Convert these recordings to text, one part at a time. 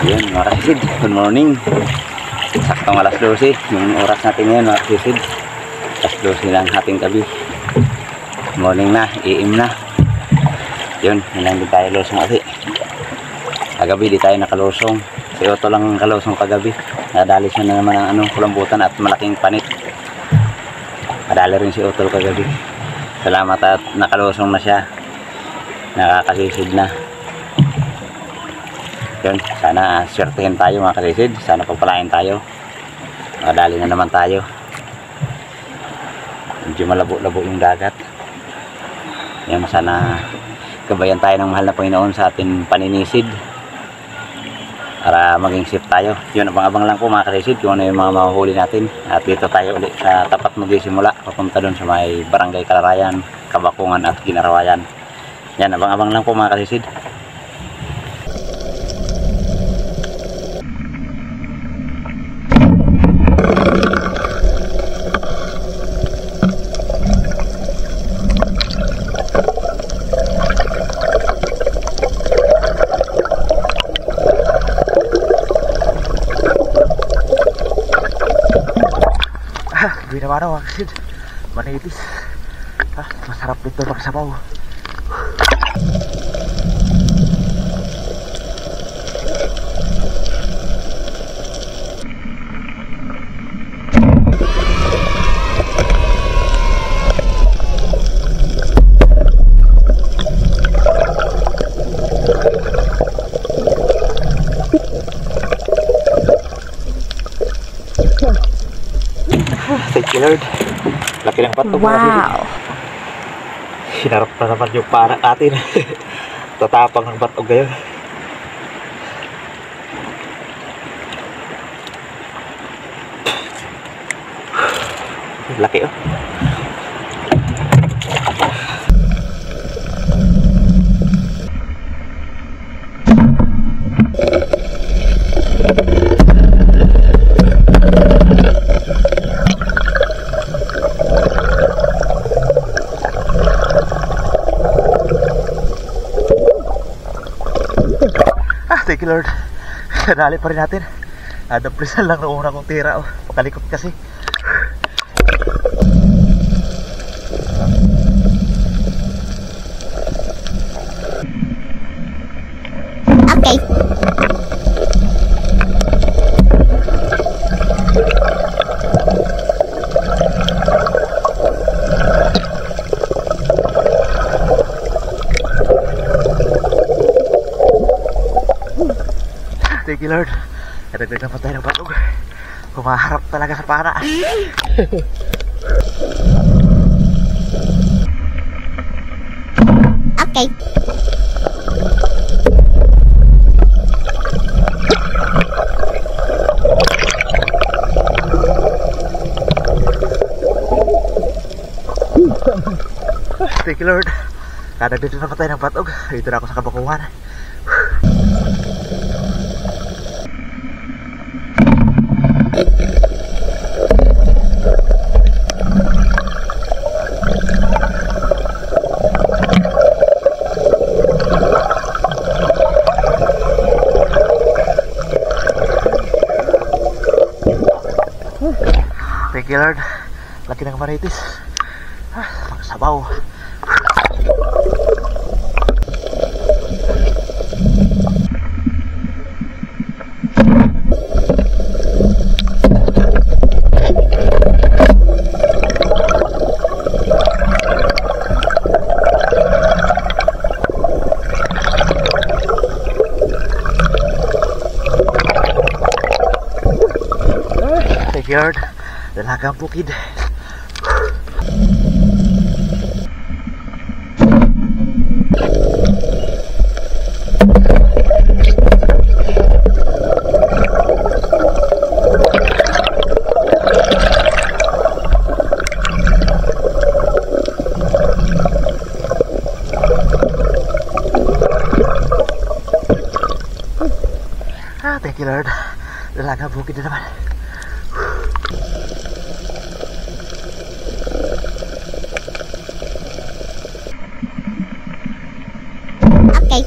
Yun mga kasisid, good morning. Saktong alas 12 yung oras natin ngayon mga kasisid. Alas 12 lang ating gabi. Morning na, AM na. Yun, hindi tayo losong kasi kagabi di tayo nakalusong. Si Otto lang kalusong kagabi. Nadali siya na naman ng kulambutan at malaking panit. Nadali rin si Otto kagabi. Salamat at nakalusong na siya. Nakakasisid na. Yun, sana swertehin tayo mga kasisid. Sana pagpalain tayo. Nadali na naman tayo. Medyo malabo-labo yung dagat. Yan, sana gabayan tayo ng mahal na Panginoon sa ating paninisid para maging safe tayo. Yun, abang-abang lang po mga kasisid kung ano yung mga mahuhuli natin. At dito tayo ulit sa tapat magsisimula papunta doon sa may Barangay Kalarayan, Kabakungan at Ginarawayan. Yan, abang-abang lang po mga kasisid. Gawin naman ako kasi manipis. Masarap dito magsabaw. Thank you Lord. Laki ng pato. Wow. Sinarap na naman yung para natin. Tatapang ng bato ngayon. Laki oh. Thank you Lord. Nadali pa rin natin. Adaplisan lang na una kong tira. Pakalikot kasi. Okay. Thank you Lord. Nadagdag naman tayo ng patog. Humaharap talaga sa pana. Okay. Thank you Lord. Nadagdag naman tayo ng patog. Dito na ako sa Kabakungan. Thank you Lord. Laki ng maritis. Sabaw. Thank you Lord. Dalagang bukid. Thank you Lord. Dalagang bukid na naman. Okay.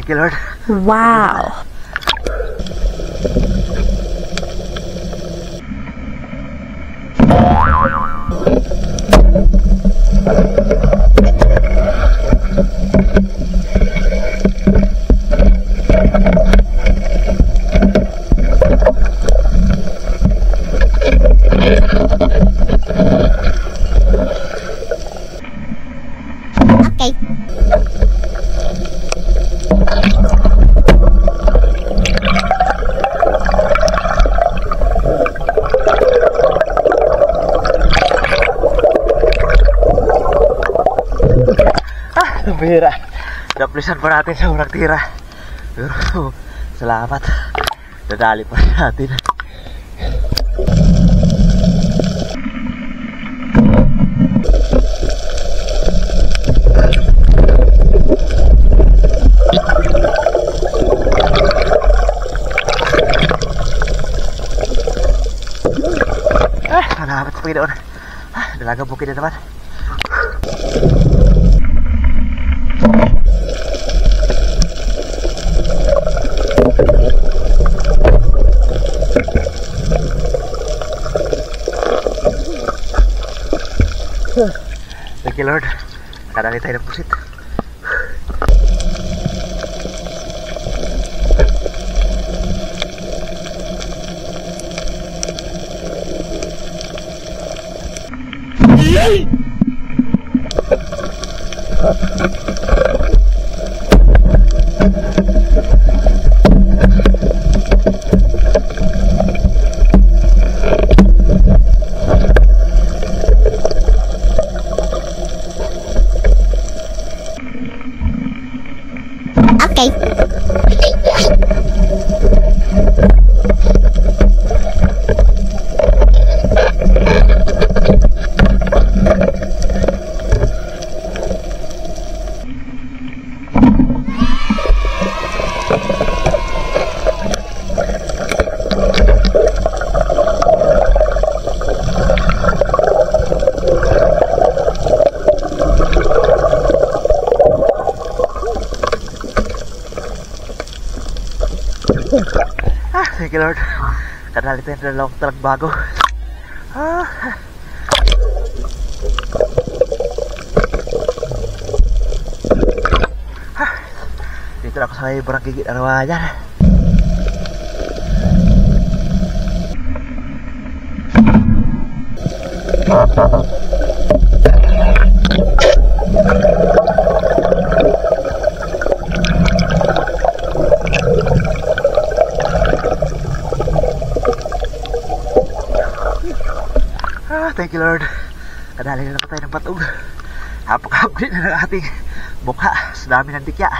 Thank you, Lord. Wow. Okay. Bihira. Naplisan pa natin sa unang tira. Pero salamat. Dadali pa natin. Salamat sa Panginoon. Dalagang bukid na naman. Thank you, Lord. Nakadali tayo ng pusit. Okay. Thank you, Lord. Kadali tayo ng dalawang talag bago. Dito na ako sa barang gigit arawayan. Thank you, Lord. Kadali na tayo ng batog. Hapak-hapit na ng ating mukha sa dami ng dikya.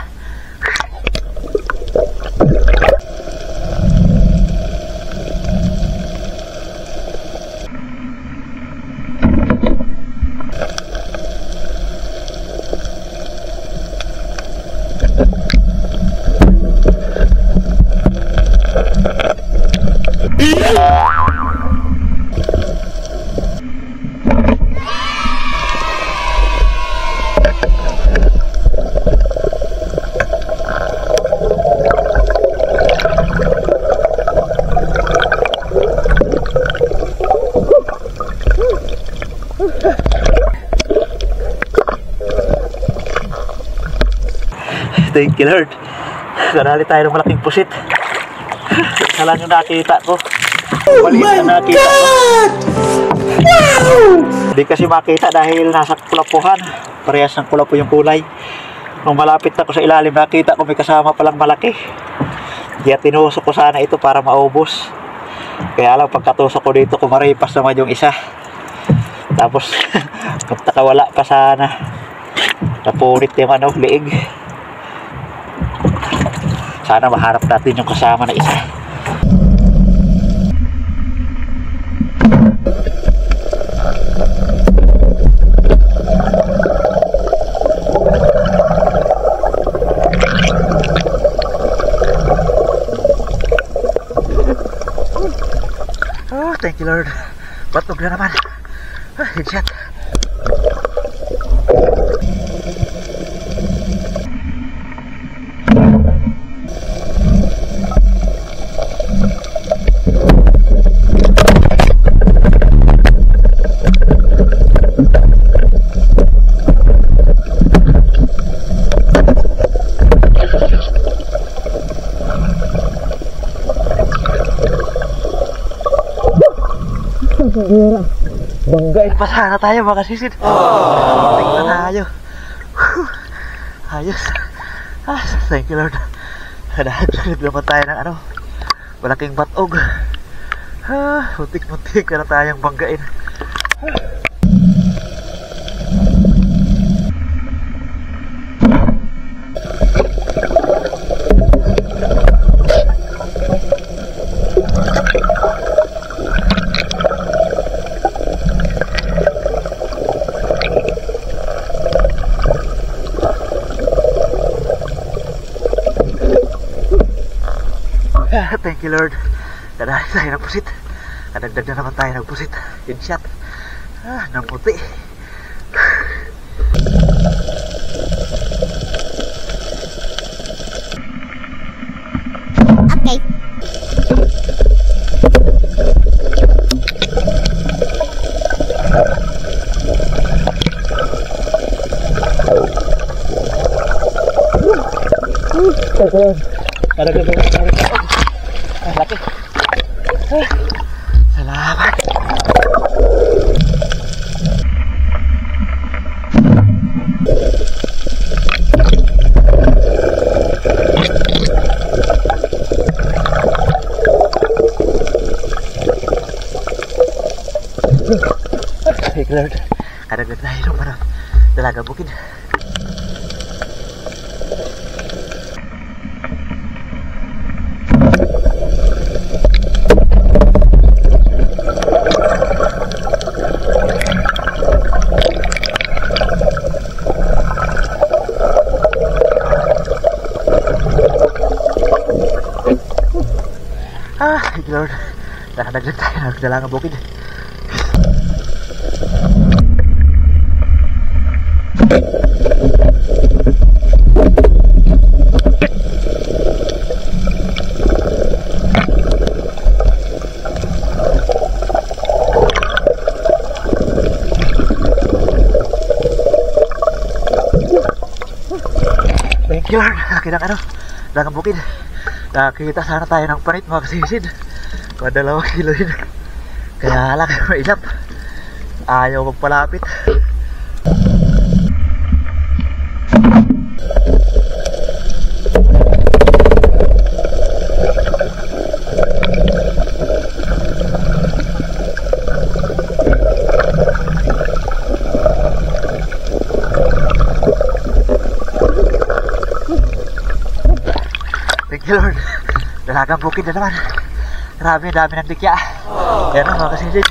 Thank you, Lord. Kadali tayo ng malaking pusit. Isa lang yung nakita ko. Maliit na nakita ko. Hindi kasi makita dahil nasa kulapuhan. Parehas ng kulapo yung kulay. Nung malapit ako sa ilalim, nakita ko may kasama palang malaki. Kaya tinusok ko sana ito para maubos. Kaya lang pagkatusok ko dito, kumaripas naman yung isa. Tapos magtakawala pa sana. Napunit yung liig. Sana maharap natin yung kasama na isa. Oh, thank you, Lord. Batog na naman. Headshot. Banggain pa sana tayo mga kasisid. Tingnan tayo. Ayos. Thank you Lord. Nagsunod naman tayo ng ano, malaking batog. Muntik-muntik na tayong banggain. Thank you Lord. Dadali tayo ng pusit. Kadagdag na naman tayo ng pusit. Headshot. Ng puti. Okay. Kadagdag. Laki. Salamat. Thank you Lord. Kadagdag tayo ng parang dalaga bukid. Thank you Lord. Nakadagdag tayo ng dalagang bukid. Thank you Lord. Nakita ka dalagang bukid. Nakita sana tayo ng panit mga kasisid. Mga 2 kilo yun. Kaya lang mailap. Ayaw magpalapit. Thank you Lord. Dalagang bukid na naman. Grabe, dami ng dikya. Yan ang mga kasisid.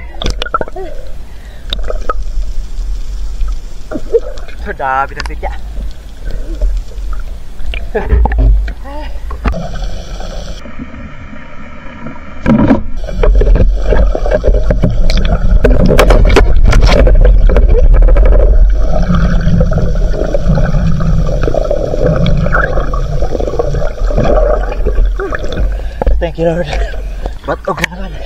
Dami ng dikya. Thank you Lord. Batog na naman.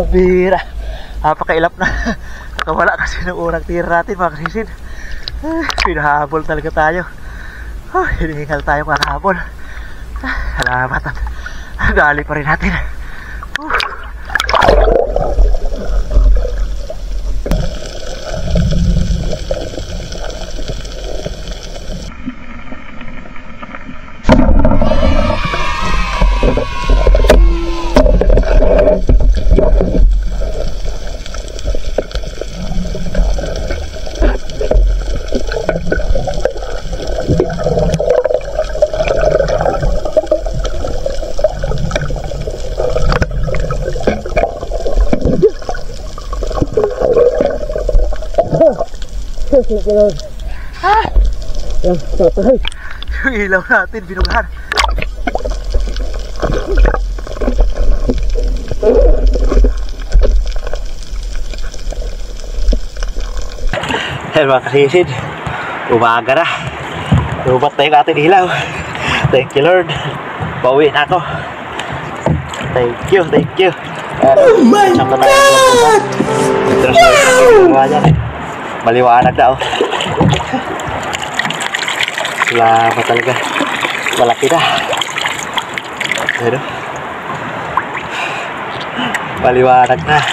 Bira. Napakailap na. Nakawala kasi ng unang tira natin mga kasisid. Pinahabol talaga tayo. Hinihingal tayo mga habol. Salamat at dali pa rin natin. Yung ilaw natin binugahan. Ayan mga kasisid, umaga na. Lubat na yung ating ilaw. Thank you Lord. Pauwi na ako. Thank you. Oh my God! Maliwanag na oh. Salamat talaga. Malaki na. Ano? Maliwanag na.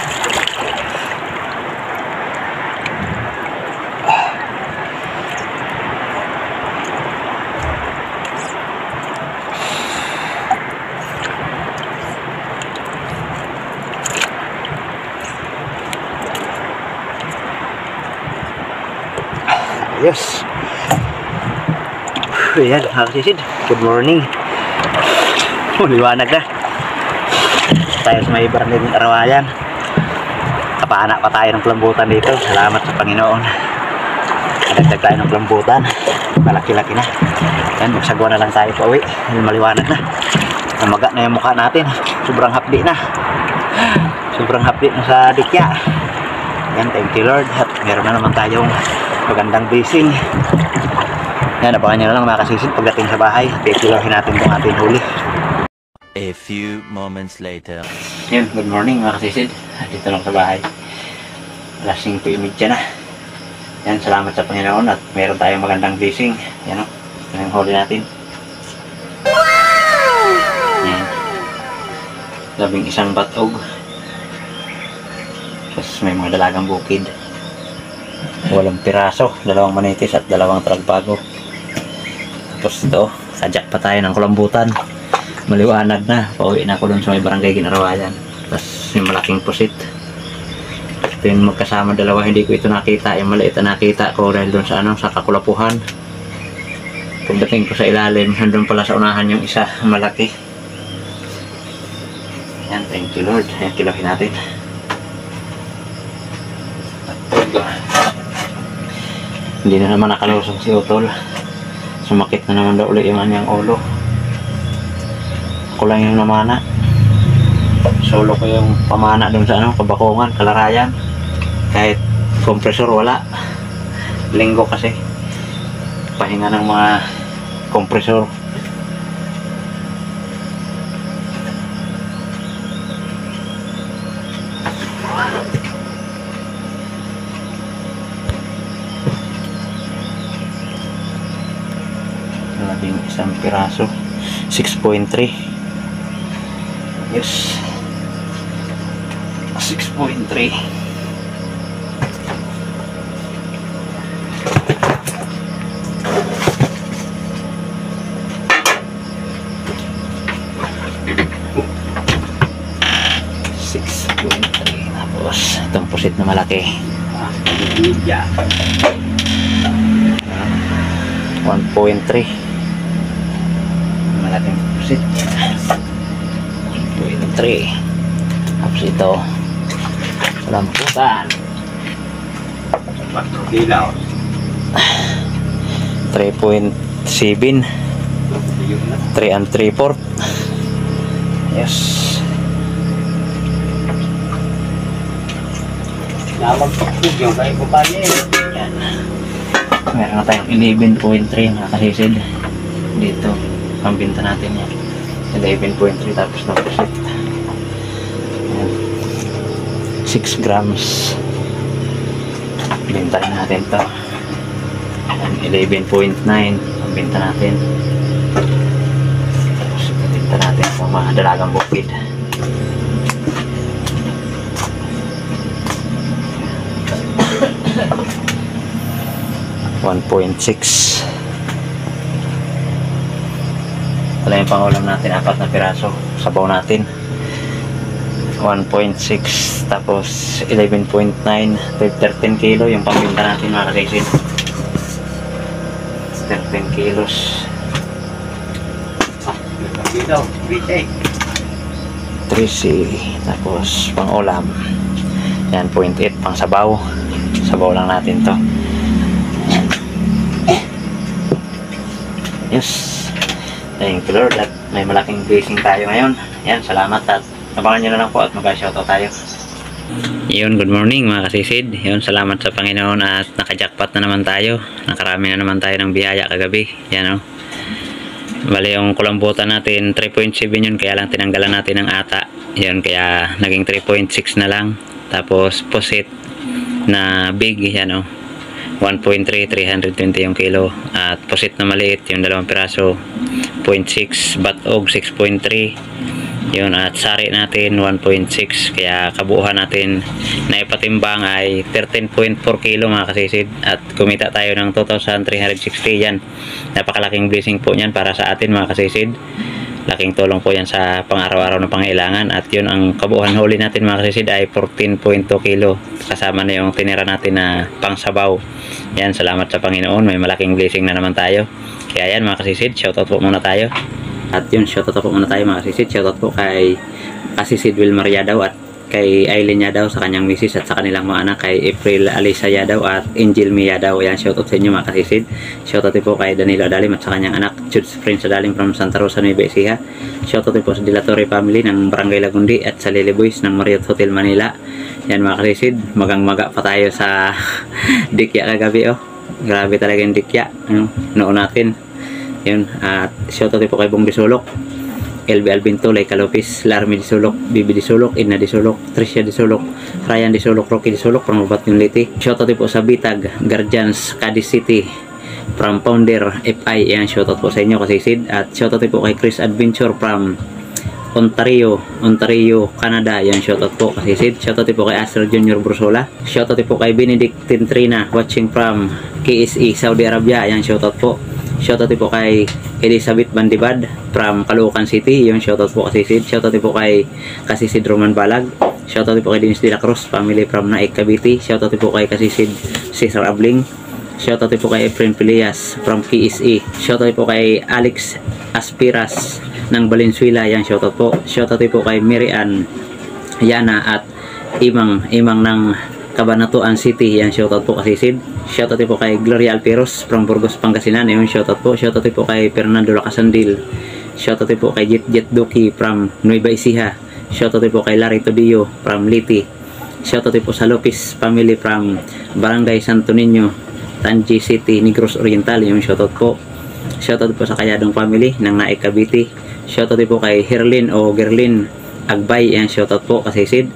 Ayos. Ayan, mga kasisid. Good morning. Liwanag na. Tayo sa may barangay ng Arawayan. Kapana pa tayo ng plambutan dito. Salamat sa Panginoon. Nadagdag tayo ng plambutan. Malaki-laki na. Ayan, magsagwa na lang tayo pa uwi. Maliwanag na. Namaga na yung mukha natin. Sobrang hapdi na. Sobrang hapdi na sa dikya. Ayan, thank you Lord. At meron na naman tayong magandang blessing. Yan, abangan nyo na lang mga kasisid pagdating sa bahay. Pipilohin natin itong ating huli. A few moments later. Yan, good morning mga kasisid. Dito lang sa bahay. Alas 5:30 na. Yan, salamat sa Panginoon at meron tayong magandang blessing. Yan o, yan ang huli natin. Yan. 11 batog. Tapos may mga dalagang bukid. 8 piraso, 2 manitis at 2 tragbago. Tapos ito, sadyak pa tayo ng kulambutan. Maliwanag na. Pauwi na ako dun sa may barangay Ginarawayan. Tapos yung malaking pusit. Ito yung magkasama dalawa, hindi ko ito nakita. Yung maliit na nakita ko dahil dun sa sa kakulapuhan. Pagdating ko sa ilalim, nandun pala sa unahan yung isa, malaki. Yan, thank you Lord. Ayan, kilohin natin. Hindi na naman nakalusong si Utol. Sumakit na naman daw ulit yung kanyang ulo. Ako lang yung namana. Solo ko yung pamana dun sa Kabakungan, Kalarayan. Kahit kompresor wala. Linggo kasi. Pahinga ng mga kompresor. Nating 1 piraso 6.3. Yes, 6.3. Tapos itong pusit na malaki 1.3. Malaking pusit 1.3. Tapos ito lamputan 3.7 3 and 3/4. Yes, yan. Meron na tayong 11.3 mga kasisid dito. Pambinta natin yan 11.3 tapos na pusit. 6 grams. Bintahin natin to. 11.9 pambinta natin. Tapos binta natin sa mga dalagang bukid. 1.6. Wala yung pangulam natin, 4 na piraso. Sabaw natin 1.6. Tapos 11.9, 13 kilo yung pambinta natin mga kasisid. 13 kilos. 3C. Tapos pangulam yan, 0.8 pang sabaw. Sabaw lang natin to. Yes, thank you Lord at may malaking blessing tayo ngayon. Yan, salamat at abangan nyo na lang po at mag-shoutout tayo. Yun, good morning mga kasisid. Yun, salamat sa Panginoon at nakajackpot na naman tayo. Nakarami na naman tayo ng biyaya kagabi. Yan o. Bali yung kulambutan natin 3.7 yun, kaya lang tinanggalan natin ng ata. Yun, kaya naging 3.6 na lang. Tapos posit na big, yan o. 1.3, 320 yung kilo. At posit na maliit, yung 2 piraso 0.6, batog 6.3. Yun, at sari natin 1.6, kaya kabuuhan natin na ipatimbang ay 13.4 kilo mga kasisid, at kumita tayo ng 2,360. Yan, napakalaking blessing po yan para sa atin mga kasisid. Laking tulong po yan sa pang-araw-araw na pangailangan. At yun, ang kabuuhan huli natin mga kasisid ay 14.2 kilo, kasama na yung tinira natin na pangsabaw. Yan, salamat sa Panginoon, may malaking blessing na naman tayo. Kaya yan mga kasisid, shoutout po muna tayo. At yun, shoutout po muna tayo mga kasisid. Shoutout po kay Kasisid Wilmar Yadaw at kay Aileen Yadaw sa kanyang misis at sa kanilang mga anak, kay April Alisa Yadaw at Angel Mi Yadaw. Yan, shoutout sa inyo mga kasisid. Shoutout po kay Danilo Adalim at sa kanyang anak Judes Prince Adalim from Santa Rosa, Nueva Ecija. Shoutout po sa Dilatore family ng Barangay Lagundi at sa Lily Boys ng Marriott Hotel Manila. Yan mga kasisid, magang-maga pa tayo sa dikya kagabi oh. Grabe talaga yung dikya, noon natin. Yun, at shoutout po kay Bong Disulok, LB Albinto, Laika Lopez, Larmy Disulok, Bibi Disulok, Ina Disulok, Tricia Disulok, Ryan Disulok, Rocky Disulok from Ubat yung Liti. Shoutout po sa Bitag, Guardians, Cadiz City, from Founder FI. Yan, shoutout po sa inyo kasisid. At shoutout po kay Chris Adventure from Ontario, Canada. Yan, shoutout po kasisid. Shoutout po kay Astro Junior Brusola. Shoutout po kay Benedict Tintrina watching from KSE, Saudi Arabia. Yan, shoutout po. Shoutout po kay Elizabeth Bandibad from Caloocan City. Yung shoutout po kasisid. Shoutout po kay Kasisid Roman Balag. Shoutout po kay Dennis de la Cruz family from Naik Cavite. Shoutout po kay Kasisid Cesar Abling. Shoutout po kay Efren Pilias from KSE. Shoutout po kay Alex Aspiras ng Valenzuela. Yan, shoutout po. Shoutout po kay Mirian Yana at Imang ng Cabanatuan City. Yan, shoutout po kasisid. Shoutout po kay Gloria Alperos from Burgos, Pangasinan. Yan, shoutout po. Shoutout po kay Fernando Lacasandil. Shoutout po kay Jet Duki from Nueva Ecija. Shoutout po kay Larry Todillo from Liti. Shoutout po sa Lopez family from Barangay Santo Niño, Tangi City, Negros Oriental. Yung shoutout po. Shoutout po sa Kayadong family ng Naik Cavite. Shoutout po kay Herlin o Gerlin Agbay. Yan, shoutout po kasisid.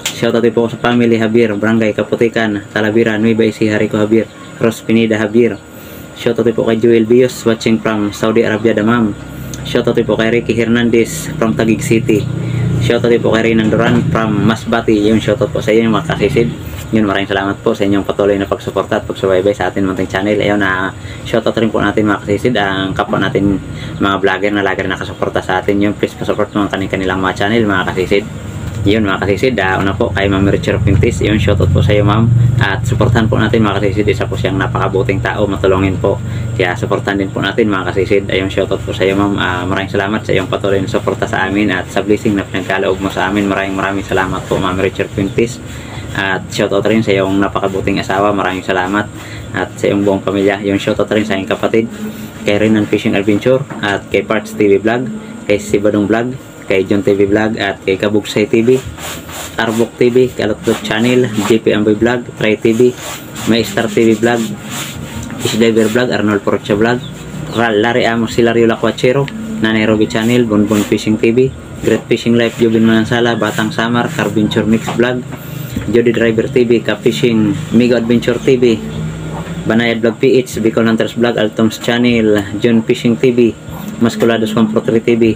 Shoutout po sa family Javier, Barangay Kaputikan, Talavera, Nueva Ecija, Rico Javier, Cross Pineda Javier. Shoutout po kay Joel Bios watching from Saudi Arabia, Damam. Shoutout po kay Ricky Hernandez from Taguig City. Shoutout po kay Renan Duran from Masbati. Yung shoutout po sa inyo mga kasisid. Yun, maraming salamat po sa inyong patuloy na pagsuporta at pagsubaybay sa atin munting channel. Ayun, shoutout rin po natin mga kasisid ang kapwa natin mga vlogger na lagi na nakasuporta sa atin. Yung please pasupport mga kanilang mga channel mga kasisid. Yun mga kasisid, una po kay Ma'am Richard Pintis. Yun, shoutout po sa iyo ma'am. At supportan po natin mga kasisid, isa po siyang napakabuting tao, matulungin po. Kaya supportan din po natin mga kasisid. Ayun, shoutout po sa iyo ma'am. Maraming salamat sa iyong patuloy na suporta sa amin at sa blessing na pinagkaloob mo sa amin. Maraming salamat po Ma'am Richard Pintis. At shoutout rin sa iyong napakabuting asawa, maraming salamat. At sa iyong buong pamilya. Yung shoutout rin sa iyong kapatid, kay Renan Fishing Adventure, at kay Parts TV Vlog, kay Sibadong Vlog, kay John TV Vlog, at kay Kabugsay TV, Arbok TV, Kalotlot Channel, JP Amboy Vlog, Try TV, Maestar TV Vlog, Isdiver Vlog, Arnold Porcha Vlog, Larry Amos, Hilario Lacuachero, Nanay Robby Channel, Bonbon Fishing TV, Great Fishing Life, Jubin Manansala, Batang Samar, Carventure Mix Vlog, Jody Driver TV, Ka Fishing, Migo Adventure TV, Banayad Vlog PH, Bicol Hunters Vlog, Altoms Channel, John Fishing TV, Masculados Comportry TV,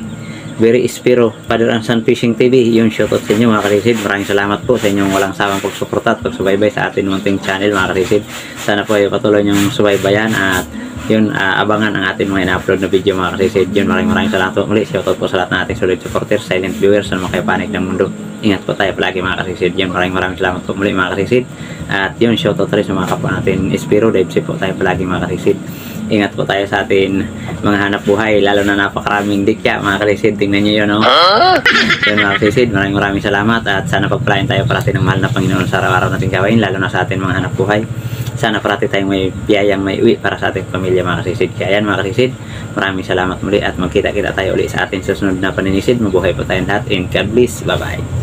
Very Espiro, Father and Son Fishing TV. Yung shoutout sa inyo mga kasisid. Maraming salamat po sa inyong walang sawang pagsuporta at pagsubaybay sa atin munting channel mga kasisid. Sana po ay patuloy niyong subaybayan at yun, abangan ang ating mga ina-upload na video mga kasisid. Yun, maraming salamat po muli. Shoutout po sa lahat ng ating solid supporters, silent viewers na mga panig ng mundo. Ingat po tayo palagi mga kasisid. Yun, maraming salamat po muli mga kasisid. At yun, shoutout rin sa mga kapwa natin Espiro, Dave po tayo palagi mga kasisid. Ingat po tayo sa atin mga hanap buhay, lalo na napakaraming dikya mga kasisid. Tingnan nyo yun, no? Yun mga kasisid, maraming salamat at sana pagpalain tayo parati ng mahal na Panginoon sa araw-araw nating gawain, lalo na sa atin mga hanap buhay. Sana parati tayong may biyayang may uwi para sa ating pamilya mga kasisid. Kaya yan mga kasisid, maraming salamat muli at magkita-kita tayo ulit sa ating susunod na paninisid. Mabuhay po tayong lahat and God bless. Bye bye.